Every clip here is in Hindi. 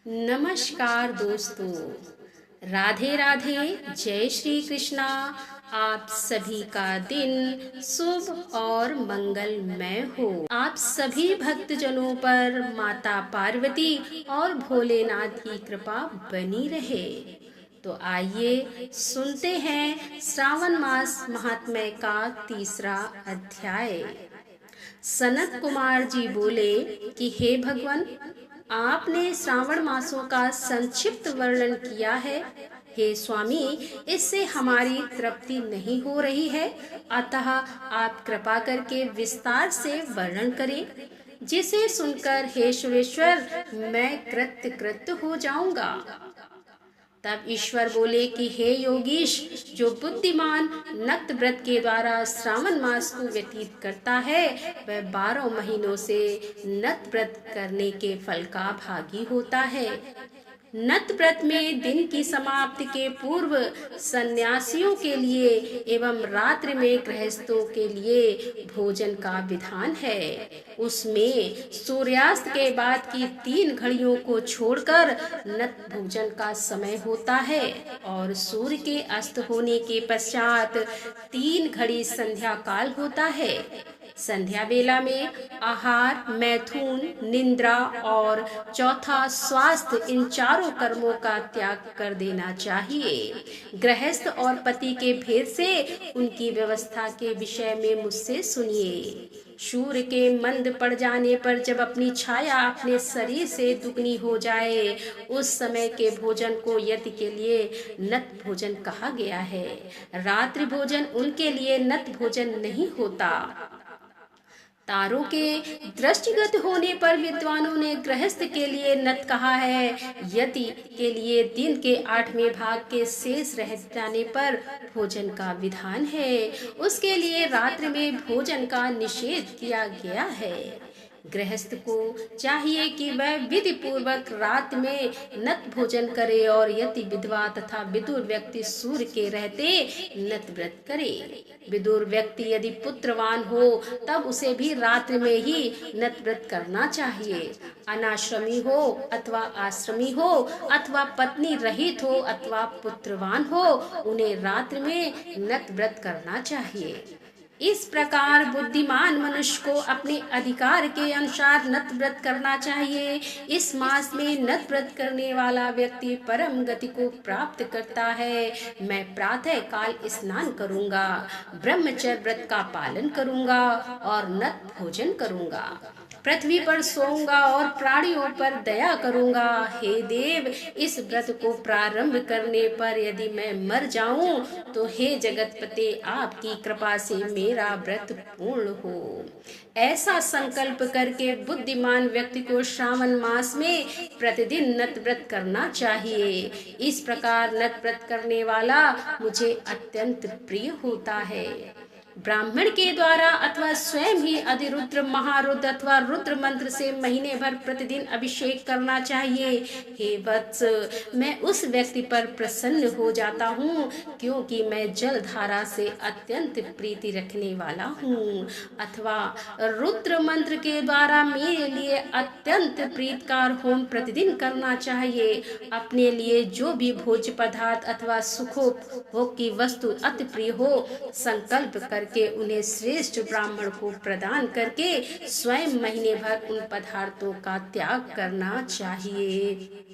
नमस्कार दोस्तों, राधे राधे, जय श्री कृष्णा। आप सभी का दिन शुभ और मंगलमय हो। आप सभी भक्तजनों पर माता पार्वती और भोलेनाथ की कृपा बनी रहे। तो आइए सुनते हैं श्रावण मास महात्म्य का तीसरा अध्याय। सनत कुमार जी बोले कि हे भगवान, आपने श्रावण मासों का संक्षिप्त वर्णन किया है। हे स्वामी, इससे हमारी तृप्ति नहीं हो रही है, अतः आप कृपा करके विस्तार से वर्णन करें, जिसे सुनकर हे सुरेश्वर मैं कृतकृत हो जाऊंगा। तब ईश्वर बोले कि हे योगीश, जो बुद्धिमान नक्त व्रत के द्वारा श्रावण मास को व्यतीत करता है वह 12 महीनों से नक्त व्रत करने के फल का भागी होता है। नत व्रत में दिन की समाप्ति के पूर्व सन्यासियों के लिए एवं रात्रि में गृहस्थों के लिए भोजन का विधान है। उसमें सूर्यास्त के बाद की 3 घड़ियों को छोड़कर नत भोजन का समय होता है और सूर्य के अस्त होने के पश्चात 3 घड़ी संध्या काल होता है। संध्या बेला में आहार, मैथुन, निद्रा और चौथा स्वास्थ्य, इन चारों कर्मों का त्याग कर देना चाहिए। गृहस्थ और पति के भेद से उनकी व्यवस्था के विषय में मुझसे सुनिए। सूर्य के मंद पड़ जाने पर जब अपनी छाया अपने शरीर से दुगनी हो जाए, उस समय के भोजन को यति के लिए नत भोजन कहा गया है। रात्रि भोजन उनके लिए नत भोजन नहीं होता। तारों के दृष्टिगत होने पर विद्वानों ने गृहस्थ के लिए नत कहा है। यति के लिए दिन के 8वें भाग के शेष रह जाने पर भोजन का विधान है। उसके लिए रात्रि में भोजन का निषेध किया गया है। गृहस्थ को चाहिए कि वह विधि पूर्वक रात में नत भोजन करे और यति विधवा तथा विदुर व्यक्ति सूर्य के रहते नत व्रत करे। विदुर व्यक्ति यदि पुत्रवान हो तब उसे भी रात्रि में ही नत व्रत करना चाहिए। अनाश्रमी हो अथवा आश्रमी हो अथवा पत्नी रहित हो अथवा पुत्रवान हो, उन्हें रात्रि में नत व्रत करना चाहिए। इस प्रकार बुद्धिमान मनुष्य को अपने अधिकार के अनुसार नत व्रत करना चाहिए। इस मास में नत व्रत करने वाला व्यक्ति परम गति को प्राप्त करता है। मैं प्रातः काल स्नान करूंगा, ब्रह्मचर्य व्रत का पालन करूंगा और नत भोजन करूंगा। पृथ्वी पर सोऊंगा और प्राणियों पर दया करूंगा। हे देव, इस व्रत को प्रारंभ करने पर यदि मैं मर जाऊं तो हे जगतपते, आपकी कृपा से मेरा व्रत पूर्ण हो। ऐसा संकल्प करके बुद्धिमान व्यक्ति को श्रावण मास में प्रतिदिन नत व्रत करना चाहिए। इस प्रकार नत व्रत करने वाला मुझे अत्यंत प्रिय होता है। ब्राह्मण के द्वारा अथवा स्वयं ही अधिरुद्र, महारुद्र अथवा रुद्र मंत्र से महीने भर प्रतिदिन अभिषेक करना चाहिए। हे वत्स, मैं उस व्यक्ति पर प्रसन्न हो जाता हूँ क्योंकि मैं जल धारा से अत्यंत प्रीति रखने वाला हूँ। अथवा रुद्र मंत्र के द्वारा मेरे लिए अत्यंत प्रीतकार होम प्रतिदिन करना चाहिए। अपने लिए जो भी भोज्य पदार्थ अथवा सुखोपभोग की वस्तु अति प्रिय हो, संकल्प करके उन्हें श्रेष्ठ ब्राह्मण को प्रदान करके स्वयं महीने भर उन पदार्थों का त्याग करना चाहिए।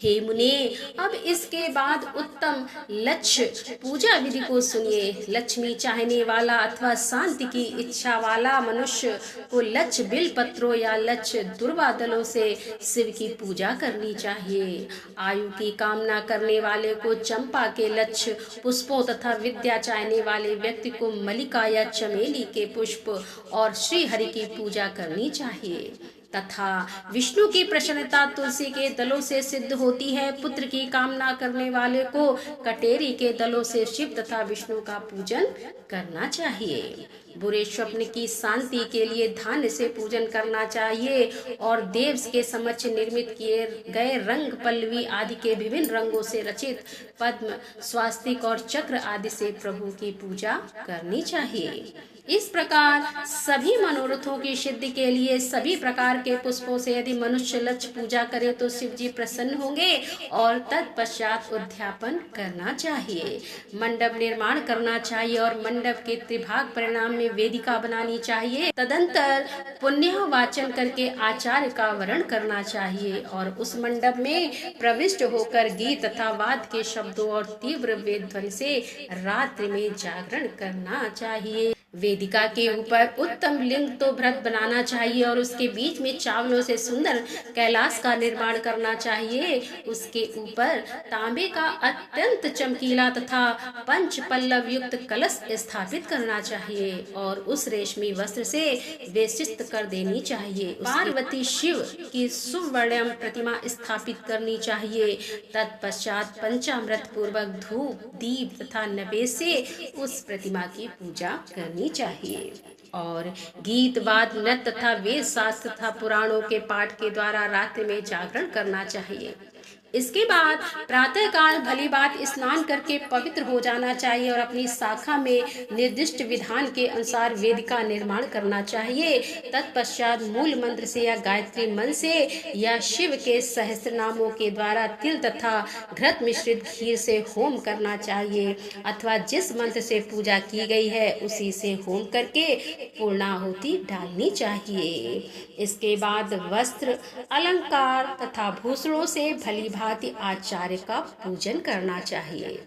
हे मुने, अब इसके बाद उत्तम लक्ष्य पूजा विधि को सुनिए। लक्ष्मी चाहने वाला अथवा शांति की इच्छा वाला मनुष्य को लक्ष्य बिल पत्रों या लक्ष्य दुर्वा दलों से शिव की पूजा करनी चाहिए। आयु की कामना करने वाले को चंपा के लक्ष्य पुष्पों तथा विद्या चाहने वाले व्यक्ति को मल्लिका या चमेली के पुष्प और श्री हरि की पूजा करनी चाहिए। तथा विष्णु की प्रसन्नता तुलसी के दलों से सिद्ध होती है। पुत्र की कामना करने वाले को कटेरी के दलों से शिव तथा विष्णु का पूजन करना चाहिए। बुरे स्वप्न की शांति के लिए धान्य से पूजन करना चाहिए और देव के समक्ष निर्मित किए गए रंग, पल्लवी आदि के विभिन्न रंगों से रचित पद्म, स्वास्तिक और चक्र आदि से प्रभु की पूजा करनी चाहिए। इस प्रकार सभी मनोरथों की सिद्धि के लिए सभी प्रकार के पुष्पों से यदि मनुष्य लक्ष्य पूजा करे तो शिव जी प्रसन्न होंगे और तत्पश्चात उद्यापन करना चाहिए। मंडप निर्माण करना चाहिए और मंडप के त्रिभाग परिणाम में वेदिका बनानी चाहिए। तदंतर पुण्य वाचन करके आचार्य का वरण करना चाहिए और उस मंडप में प्रविष्ट होकर गीत तथा वाद्य के शब्दों और तीव्र वेद ध्वनि से रात्रि में जागरण करना चाहिए। वेदिका के ऊपर उत्तम लिंग तो भ्रत बनाना चाहिए और उसके बीच में चावलों से सुंदर कैलाश का निर्माण करना चाहिए। उसके ऊपर तांबे का अत्यंत चमकीला तथा पंच पल्लव युक्त कलश स्थापित करना चाहिए और उस रेशमी वस्त्र से वेष्टित कर देनी चाहिए। पार्वती शिव की सुवर्णम प्रतिमा स्थापित करनी चाहिए। तत्पश्चात पंचामृत पूर्वक धूप दीप तथा नैवेद्य से उस प्रतिमा की पूजा करनी चाहिए और गीत वाद्य नृत्य तथा वेद शास्त्र तथा पुराणों के पाठ के द्वारा रात्रि में जागरण करना चाहिए। इसके बाद प्रातः काल भली बात स्नान करके पवित्र हो जाना चाहिए और अपनी शाखा में निर्दिष्ट विधान के अनुसार वेदिका निर्माण करना चाहिए। तत्पश्चात मूल मंत्र से या गायत्री मंत्र से या शिव के सहस्त्र नामों के द्वारा तिल तथा घृत मिश्रित खीर से होम करना चाहिए अथवा जिस मंत्र से पूजा की गई है उसी से होम करके पूर्णाहुति डालनी चाहिए। इसके बाद वस्त्र अलंकार तथा भूषणों से भली भांति आचार्य का पूजन करना चाहिए।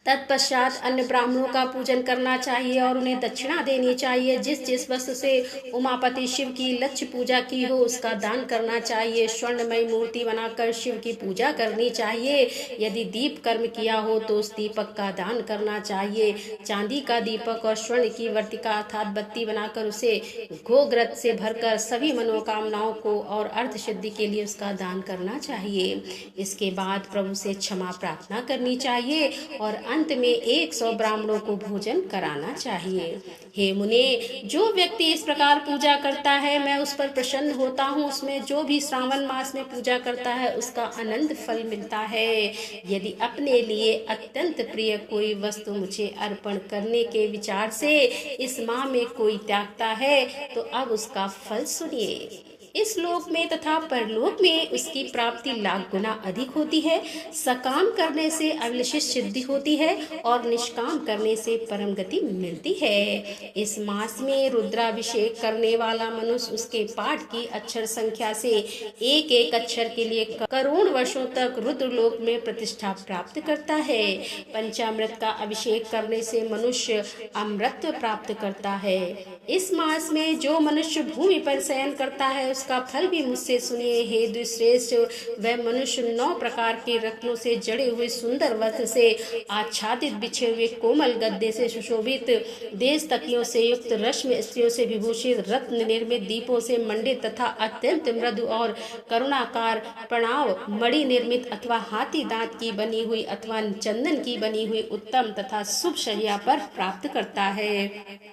तत्पश्चात अन्य ब्राह्मणों का पूजन करना चाहिए और उन्हें दक्षिणा देनी चाहिए। जिस जिस वस्तु से उमापति शिव की लक्ष्य पूजा की हो उसका दान करना चाहिए। स्वर्णमयी मूर्ति बनाकर शिव की पूजा करनी चाहिए। यदि दीप कर्म किया हो तो उस दीपक का दान करना चाहिए। चांदी का दीपक और स्वर्ण की वर्तिका अर्थात बत्ती बनाकर उसे गोघृत से भरकर सभी मनोकामनाओं को और अर्थ सिद्धि के लिए उसका दान करना चाहिए। इसके बाद प्रभु से क्षमा प्रार्थना करनी चाहिए और अंत में 100 ब्राह्मणों को भोजन कराना चाहिए। हे मुने, जो व्यक्ति इस प्रकार पूजा करता है मैं उस पर प्रसन्न होता हूँ। उसमें जो भी श्रावण मास में पूजा करता है उसका अनंत फल मिलता है। यदि अपने लिए अत्यंत प्रिय कोई वस्तु मुझे अर्पण करने के विचार से इस माह में कोई त्यागता है तो अब उसका फल सुनिए। इस लोक में तथा परलोक में उसकी प्राप्ति लाख गुना अधिक होती है। सकाम करने से अभिलषित सिद्धि होती है और निष्काम करने से परम गति मिलती है। इस मास में रुद्राभिषेक करने वाला मनुष्य उसके पाठ की अक्षर संख्या से एक एक अक्षर के लिए करोड़ वर्षों तक रुद्रलोक में प्रतिष्ठा प्राप्त करता है। पंचामृत का अभिषेक करने से मनुष्य अमृत प्राप्त करता है। इस मास में जो मनुष्य भूमि पर शयन करता है उसका फल भी मुझसे सुनिए। हे द्विश्रेष्ठ, वह मनुष्य 9 प्रकार के रत्नों से जड़े हुए सुंदर वस्त्र से आच्छादित बिछे हुए कोमल गद्दे से सुशोभित, देश तकियों से युक्त, रश्मि स्त्रियों से विभूषित, रत्न निर्मित दीपों से मंडित तथा अत्यंत मृदु और करुणाकार प्रणव मणि निर्मित अथवा हाथी दांत की बनी हुई अथवा चंदन की बनी हुई उत्तम तथा शुभ शैया पर प्राप्त करता है।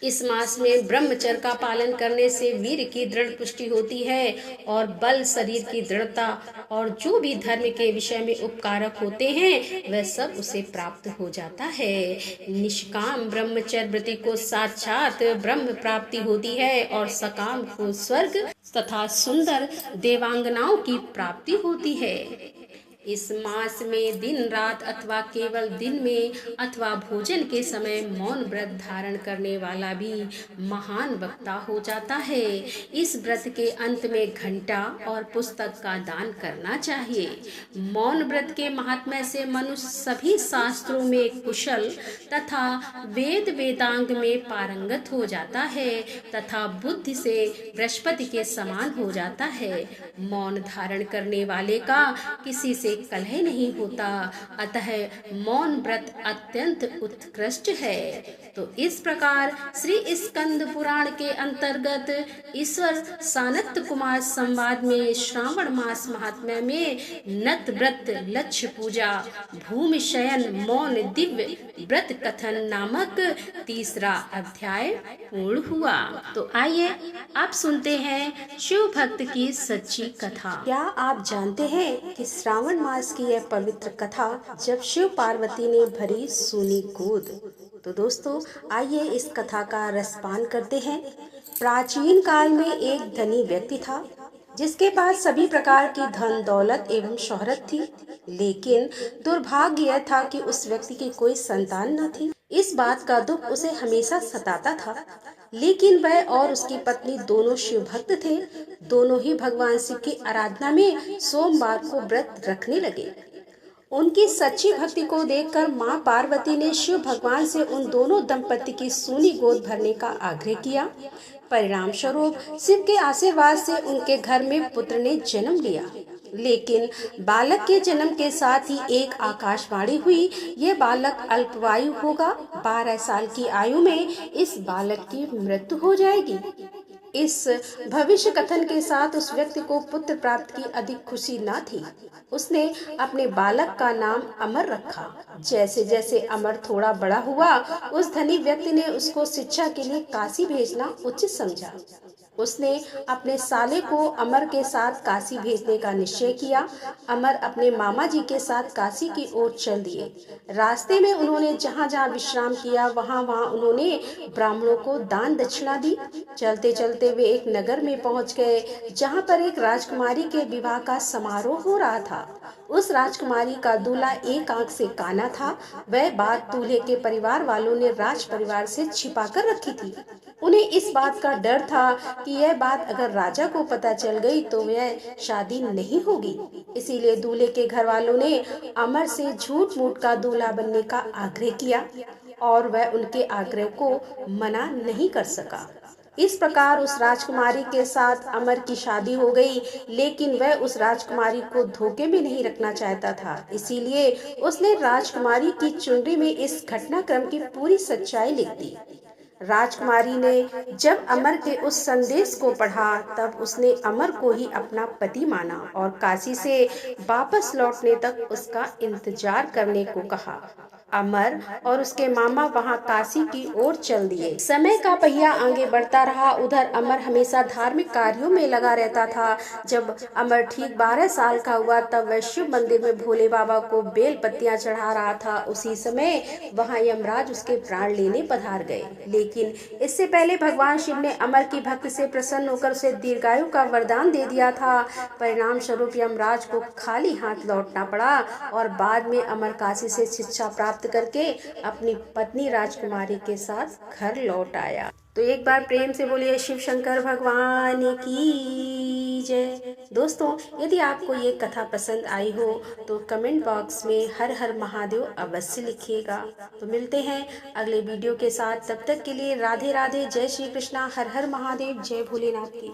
इस मास में ब्रह्मचर्य का पालन करने से वीर की दृढ़ पुष्टि होती है और बल, शरीर की दृढ़ता और जो भी धर्म के विषय में उपकारक होते हैं वह सब उसे प्राप्त हो जाता है। निष्काम ब्रह्मचर्य व्रती को साक्षात ब्रह्म प्राप्ति होती है और सकाम को स्वर्ग तथा सुंदर देवांगनाओं की प्राप्ति होती है। इस मास में दिन रात अथवा केवल दिन में अथवा भोजन के समय मौन व्रत धारण करने वाला भी महान वक्ता हो जाता है। इस व्रत के अंत में घंटा और पुस्तक का दान करना चाहिए। मौन व्रत के महात्म्य से मनुष्य सभी शास्त्रों में कुशल तथा वेद वेदांग में पारंगत हो जाता है तथा बुद्धि से बृहस्पति के समान हो जाता है। मौन धारण करने वाले का किसी से कलह नहीं होता, अतः मौन व्रत अत्यंत उत्कृष्ट है। तो इस प्रकार श्री स्कंद पुराण के अंतर्गत ईश्वर सानत्य कुमार संवाद में श्रावण मास महात्म्य में नत व्रत, लक्ष्य पूजा, भूमि शयन, मौन दिव्य व्रत कथन नामक 3रा अध्याय पूर्ण हुआ। तो आइए आप सुनते हैं शिव भक्त की सच्ची कथा। क्या आप जानते हैं कि श्रावण मास की यह पवित्र कथा जब शिव पार्वती ने भरी सूनी गोद तो दोस्तों आइए इस कथा का रसपान करते हैं। प्राचीन काल में एक धनी व्यक्ति था जिसके पास सभी प्रकार की धन दौलत एवं शोहरत थी, लेकिन दुर्भाग्य यह था कि उस व्यक्ति की कोई संतान न थी। इस बात का दुख उसे हमेशा सताता था, लेकिन वह और उसकी पत्नी दोनों शिव भक्त थे। दोनों ही भगवान शिव की आराधना में सोमवार को व्रत रखने लगे। उनकी सच्ची भक्ति को देखकर मां पार्वती ने शिव भगवान से उन दोनों दंपति की सूनी गोद भरने का आग्रह किया। परिणाम स्वरूप शिव के आशीर्वाद से उनके घर में पुत्र ने जन्म लिया। लेकिन बालक के जन्म के साथ ही एक आकाशवाणी हुई, यह बालक अल्पवायु होगा। 12 साल की आयु में इस बालक की मृत्यु हो जाएगी। इस भविष्य कथन के साथ उस व्यक्ति को पुत्र प्राप्त की अधिक खुशी न थी। उसने अपने बालक का नाम अमर रखा। जैसे जैसे अमर थोड़ा बड़ा हुआ, उस धनी व्यक्ति ने उसको शिक्षा के लिए काशी भेजना उचित समझा। उसने अपने साले को अमर के साथ काशी भेजने का निश्चय किया। अमर अपने मामा जी के साथ काशी की ओर चल दिए। रास्ते में उन्होंने जहाँ जहाँ विश्राम किया, वहाँ वहाँ उन्होंने ब्राह्मणों को दान दक्षिणा दी। चलते चलते वे एक नगर में पहुँच गए जहाँ पर एक राजकुमारी के विवाह का समारोह हो रहा था। उस राजकुमारी का दूल्हा एक आंख से काना था। वह बात दूल्हे के परिवार वालों ने राज परिवार से छिपा कर रखी थी। उन्हें इस बात का डर था कि यह बात अगर राजा को पता चल गई तो वह शादी नहीं होगी। इसीलिए दूल्हे के घर वालों ने अमर से झूठ मूठ का दूल्हा बनने का आग्रह किया और वह उनके आग्रह को मना नहीं कर सका। इस प्रकार उस राजकुमारी के साथ अमर की शादी हो गई, लेकिन वह उस राजकुमारी को धोखे में नहीं रखना चाहता था। इसीलिए उसने राजकुमारी की चुनरी में इस घटनाक्रम की पूरी सच्चाई लिख दी। राजकुमारी ने जब अमर के उस संदेश को पढ़ा, तब उसने अमर को ही अपना पति माना और काशी से वापस लौटने तक उसका इंतजार करने को कहा। अमर और उसके मामा वहां काशी की ओर चल दिए। समय का पहिया आगे बढ़ता रहा। उधर अमर हमेशा धार्मिक कार्यों में लगा रहता था। जब अमर ठीक 12 साल का हुआ, तब वह शिव मंदिर में भोले बाबा को बेल पत्तियां चढ़ा रहा था। उसी समय वहां यमराज उसके प्राण लेने पधार गए। लेकिन इससे पहले भगवान शिव ने अमर की भक्ति से प्रसन्न होकर उसे दीर्घायु का वरदान दे दिया था। परिणाम स्वरूप यमराज को खाली हाथ लौटना पड़ा और बाद में अमर काशी से शिक्षा प्राप्त करके अपनी पत्नी राजकुमारी के साथ घर लौट आया। तो एक बार प्रेम से बोलिए शिव शंकर भगवान की जय। दोस्तों, यदि आपको ये कथा पसंद आई हो तो कमेंट बॉक्स में हर हर महादेव अवश्य लिखिएगा। तो मिलते हैं अगले वीडियो के साथ। तब तक के लिए राधे राधे, जय श्री कृष्णा, हर हर महादेव, जय भोलेनाथ की।